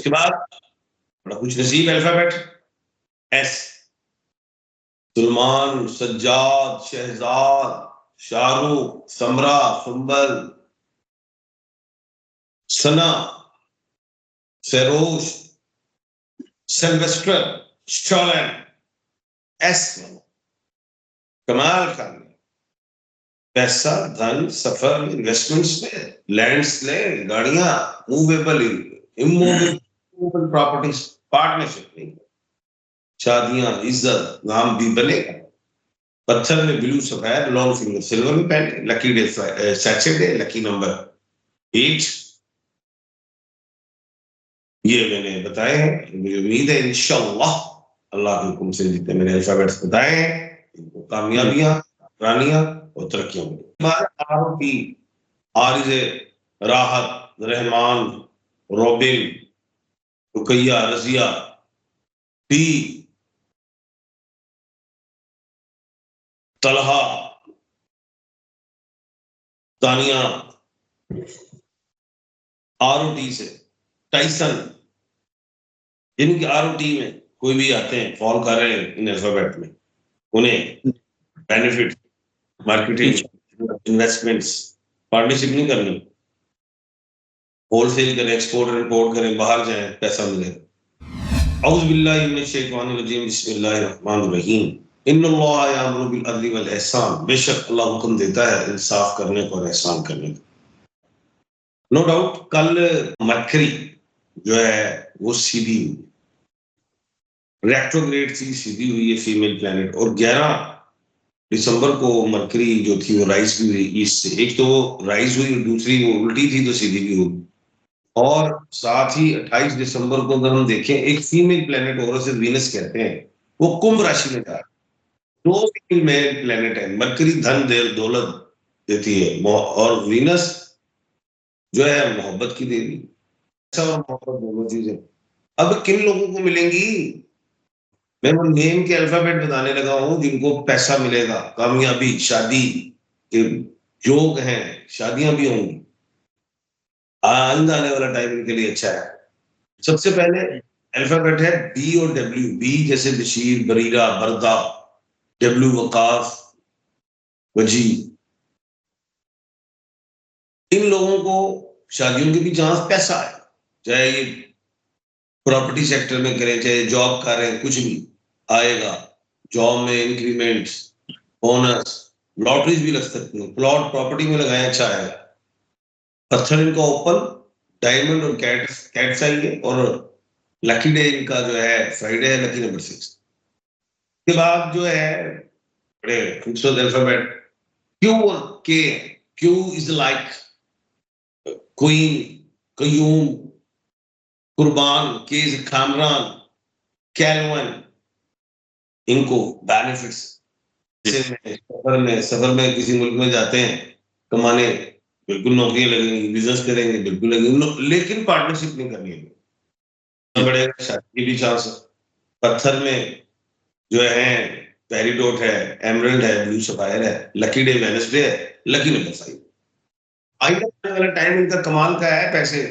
उसके बाद बड़ा कुछ नसीब अल्फाबेट एस, सलमान, सज्जाद, शहजाद, शाहरुख, समरा, सुंबल, सना, फेरोज, सिल्वेस्टर, स्टॉलन, एस कमाल कर पैसा, धन, सफर, इन्वेस्टमेंट्स में, लैंड्स ले, गाड़ियां, मूवेबल, इमूवेबल प्रॉपर्टीज, पार्टनरशिप नहीं, शादियां, इज्जत, नाम भी बनेगा। पत्थर में ब्लू सफेद, लॉन्ग फिंगर सिल्वर में पहने, lucky day Saturday, lucky number 8। ये मैंने बताए हैं। मुझे उम्मीद है इंशाअल्लाह अल्लाह के हुक्म से जितने मैंने अल्फाबेट्स बताए हैं इनको कामयाबियां, रानियां और तरक्कियां मिली। आरिज़े, राहत, Rahman, Robin, Ruqaiya, Razia, T, Talha, Tania, ROT से टाइसन, जिनकी आरओटी में कोई भी आते हैं फॉल कर रहे हैं इन अल्फाबेट में, उन्हें बेनिफिट, मार्केटिंग, इन्वेस्टमेंट्स, पार्टनरशिप नहीं करनी, होलसेल करें, एक्सपोर्ट और इंपोर्ट करें, बाहर जाएं, पैसा मिलेगा। औज़ु बिल्लाहि मिनश शैतानिर रजीम, बिस्मिल्लाहिर रहमानिर रहीम। इन्नल्लाह यअमुरु बिल अदली वल ihsan, बेशक अल्लाह हुक्म देता है इंसाफ करने को और एहसान करने को। नो डाउट कल मरकरी जो है वो सीधी रेट्रोग्रेड सीधी हुई है फीमेल प्लैनेट, और 11 दिसंबर को मरकरी जो थी वो राइज भी हुई ईस्ट से। एक तो वो राइज हुई, दूसरी वो उल्टी थी तो सीधी भी हुई। और साथ ही 28 दिसंबर को अगर हम देखें, एक फीमेल प्लेनेट और उसे वीनस कहते हैं, वो कुंभ राशि में जा रहा है। 2 फीमेल प्लेनेट है, मरकरी धन दौलत देती है और वीनस जो है मोहब्बत की देवी। अच्छा, मोहब्बत दोनों चीजें अब किन लोगों को मिलेंगी? मैं वो नेम के अल्फाबेट बताने लगा हूं जिनको पैसा मिलेगा, कामयाबी, शादी के योग हैं, शादियां भी होंगी। आइंदा आने वाला टाइम इनके लिए अच्छा है। सबसे पहले अल्फाबेट है बी और डब्ल्यू। बी जैसे बशीर, बरीरा, बरदा, डब्ल्यू वकाफ, वजी। इन लोगों को शादियों के भी चांस पैसा है, चाहे ये प्रॉपर्टी सेक्टर में करें, चाहे जॉब कर रहे हैं, कुछ भी आएगा। जॉब में इंक्रीमेंट्स, बोनस, लॉटरीज भी लग सकती है, प्लॉट प्रॉपर्टी में लगाए अच्छा आएगा। पत्थर इनका ओपन, डायमंड और कैट्स आएंगे, और लकी डे इनका जो है फ्राइडे है, लकी नंबर 6। के बाद जो है बड़े खूबसूरत अल्फाबेट क्यू और K. Q is like queen, Qayyum, Qurban, K is Kamran, कैलवन। इनको बेनिफिट्स सफर में किसी मुल्क में जाते हैं कमाने, बिल्कुल नौकरियां लगेंगी, बिजनेस करेंगे, बिल्कुल लगेंगी, लेकिन पार्टनरशिप नहीं करनी है। बड़े शादी भी चांस। पत्थर में जो है पेरिडोट है, एमरल्ड है, ब्लू सफायर है, लकी डे वेडनेसडे है, लकी नंबर 5। आने वाला टाइम इनका कमाल का है। पैसे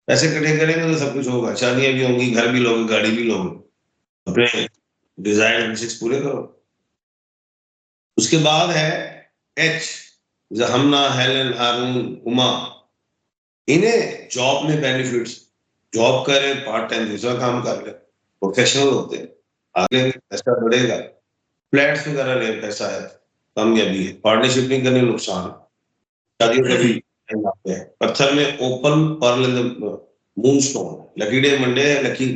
पैसे इकट्ठे करेंगे तो सब कुछ होगा, शादियां भी होंगी, घर भी लोगे, गाड़ी भी लोगे, अपने डिजायर विशेष पूरे करो। उसके बाद है एच, जहमना, हेलन, हारून, उमा। इन्हें जॉब में बेनिफिट्स, जॉब करें, पार्ट टाइम दूसरा काम कर ले, प्रोफेशनल होते हैं, आगे पैसा बढ़ेगा। फ्लैट्स वगैरह ले, पैसा है, कामयाबी है। पार्टनरशिप नहीं करने, नुकसान। शादियों का भी टाइम आते हैं। पत्थर में opal pearl moonstone, lucky day Monday है, लकी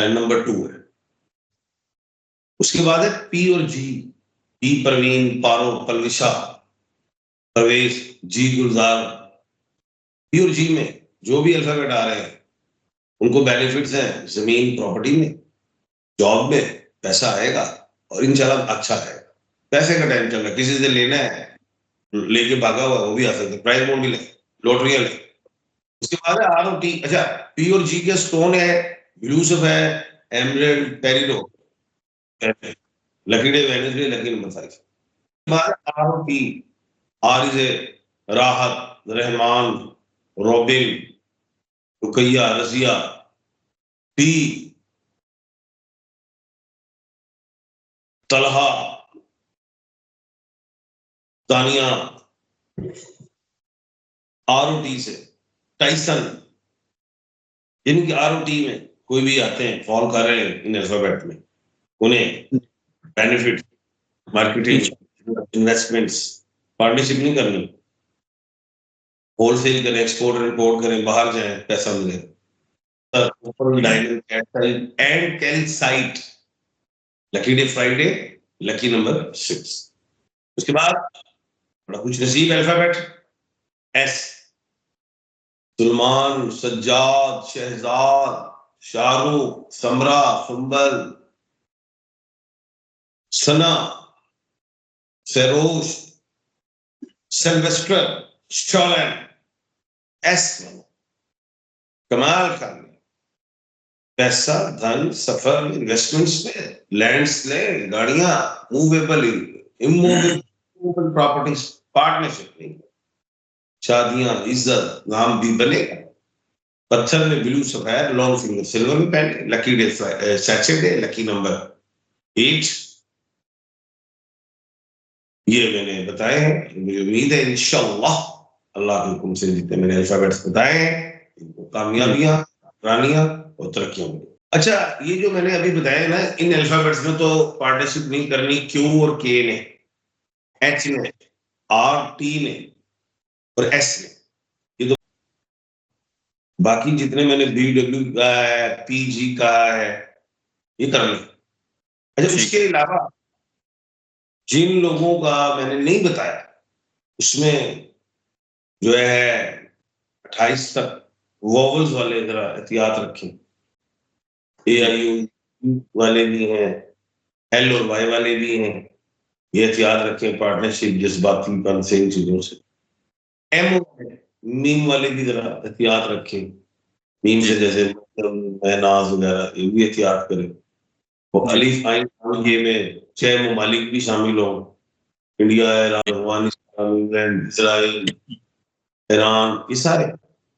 नंबर 2 है। उसके बाद है पी और G. P Parveen, Paro, Palvisha, Parvesh, G Gulzar. P और जी में जो भी अल्फाबेट आ रहे हैं उनको बेनिफिट्स हैं, जमीन प्रॉपर्टी में, जॉब में पैसा आएगा और इंशाल्लाह अच्छा है। पैसे का टाइम चल रहा है, किसी से लेना है, लेके भागा हुआ वो भी आ सकता है, प्राइज बोर्ड भी ले, लॉटरियां ले। उसके बाद है आर और टी। अच्छा, पी और जी के स्टोन है, ब्लू है, emerald, peridot, lucky day Wednesday, lucky number 5। बाद आर और T. R is a Rahat, Rahman, Robin, Ruqaiya, Razia, T, Talha, Tania, ROT से टाइसन, यानी कि आरओटी में कोई भी आते हैं फॉल कर रहे हैं इन अल्फाबेट में, उन्हें बेनिफिट, मार्केटिंग, इन्वेस्टमेंट्स, पार्टनरशिप नहीं करनी, होलसेल करें, एक्सपोर्ट इंपोर्ट करें, बाहर जाएं, पैसा मिले। And calcite, lucky day Friday, lucky number 6। उसके बाद बड़ा कुछ नसीब अल्फाबेट एस, सलमान, सज्जाद, शहजाद, शाहरुख, समरा, सुंबल, सना, सरोज, सिल्वेस्टर, स्टॉलन, एस, कमाल कर पैसा, धन, सफर, इन्वेस्टमेंट्स में, लैंड्स ले, गाड़ियां, मूवेबल, इमूवेबल प्रॉपर्टीज, पार्टनरशिप नहीं, शादियां, इज्जत, नाम भी बनेगा, पत्थर में ब्लू सफेद, लॉन्ग फिंगर सिल्वर में पहने, lucky day Saturday, lucky number 8। ये मैंने बताए हैं, मुझे उम्मीद है इंशाअल्लाह अल्लाह के हुक्म से जितने मैंने अल्फाबेट्स बताए हैं इनको कामयाबियां, रानियां और तरक्कियां मिली। अच्छा, ये जो मैंने अभी बताया ना, इन अल्फाबेट्स में तो पार्टनरशिप नहीं करनी क्यू और के ने, एच ने, आर टी ने और एस ने, ये तो बाकी जितने मैंने बी डब्ल्यू का है, पी जी का है, ये कर लें। अच्छा, उसके अलावा जिन लोगों का मैंने नहीं बताया उसमें जो है 28 तक वॉवल्स वाले जरा एहतियात रखें, ए आई यू वाले भी हैं, एल और वाई वाले भी हैं, ये एहतियात रखें पार्टनरशिप जज्बाती पन से इन चीजों से। एम मीम वाले भी जरा एहतियात रखें, मीम से जैसे नाज वगैरह, ये भी एहतियात करें। और अलिफ आइन ये में 6 ममालिक भी शामिल हों, India, Iran, Afghanistan, England, Israel, Iran, ये सारे,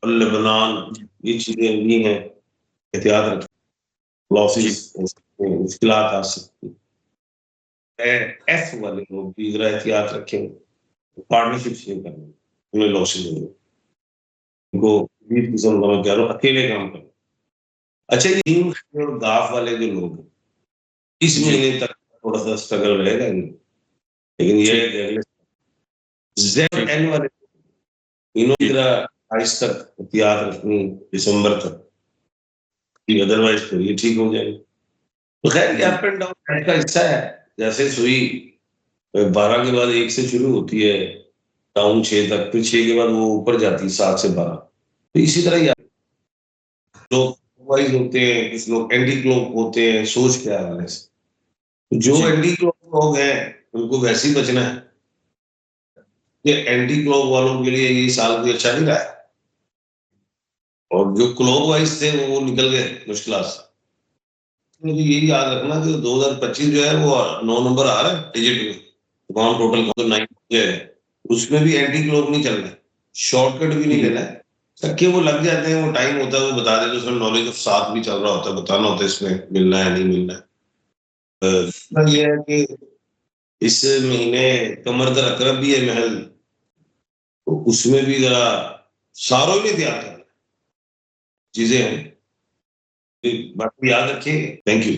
और लेबनान, ये चीजें भी हैं, एहतियात रखें, लॉसेस, मुश्किलात आ सकती है। एफ वाले लोग भी जरा एहतियात रखें, पार्टनरशिप नहीं करनी, उन्हें लॉसेस होंगे, उनको किस्म का मैं कह रहा हूँ अकेले काम करना। अच्छा, ये और गाफ वाले जो लोग हैं, इस महीने तक थोड़ा सा स्ट्रगल रहेगा इनमें, लेकिन ये जेड एन वाले इन्हों की तरह 28 तक एहतियात रखनी दिसंबर तक, अदरवाइज तो ये ठीक हो जाएगी। तो खैर ये अप एंड डाउन का हिस्सा है, जैसे सुई 12 के बाद 1 से शुरू होती है, डाउन 6 तक, फिर 6 के बाद वो ऊपर जाती है 7 से 12, तो इसी तरह ही लोग वाइज होते हैं, कुछ लोग एंटी क्लॉक होते हैं सोच के हवाले से, जो एंटी क्लॉक लोग हैं उनको वैसे ही बचना है, ये एंटी क्लॉक वालों के लिए ये साल कोई अच्छा नहीं रहा है, और जो क्लॉक वाइज थे वो निकल गए मुश्किल से। मुझे यही याद रखना कि 2025 जो है वो 9 नंबर आ रहा है डिजिट में, तमाम टोटल का तो 9 है, उसमें भी एंटी क्लॉक नहीं चलना है, शॉर्टकट भी नहीं लेना है, तक्के वो लग जाते हैं, वो टाइम होता है वो बता देते, उसमें नॉलेज ऑफ साथ भी चल रहा होता है, बताना होता है इसमें मिलना है नहीं मिलना है। ये है कि इस महीने कमर दर अकरब भी है महल, तो उसमें भी जरा सारों ही तैयार करना चीजें हैं, बाकी याद रखिए। Thank you.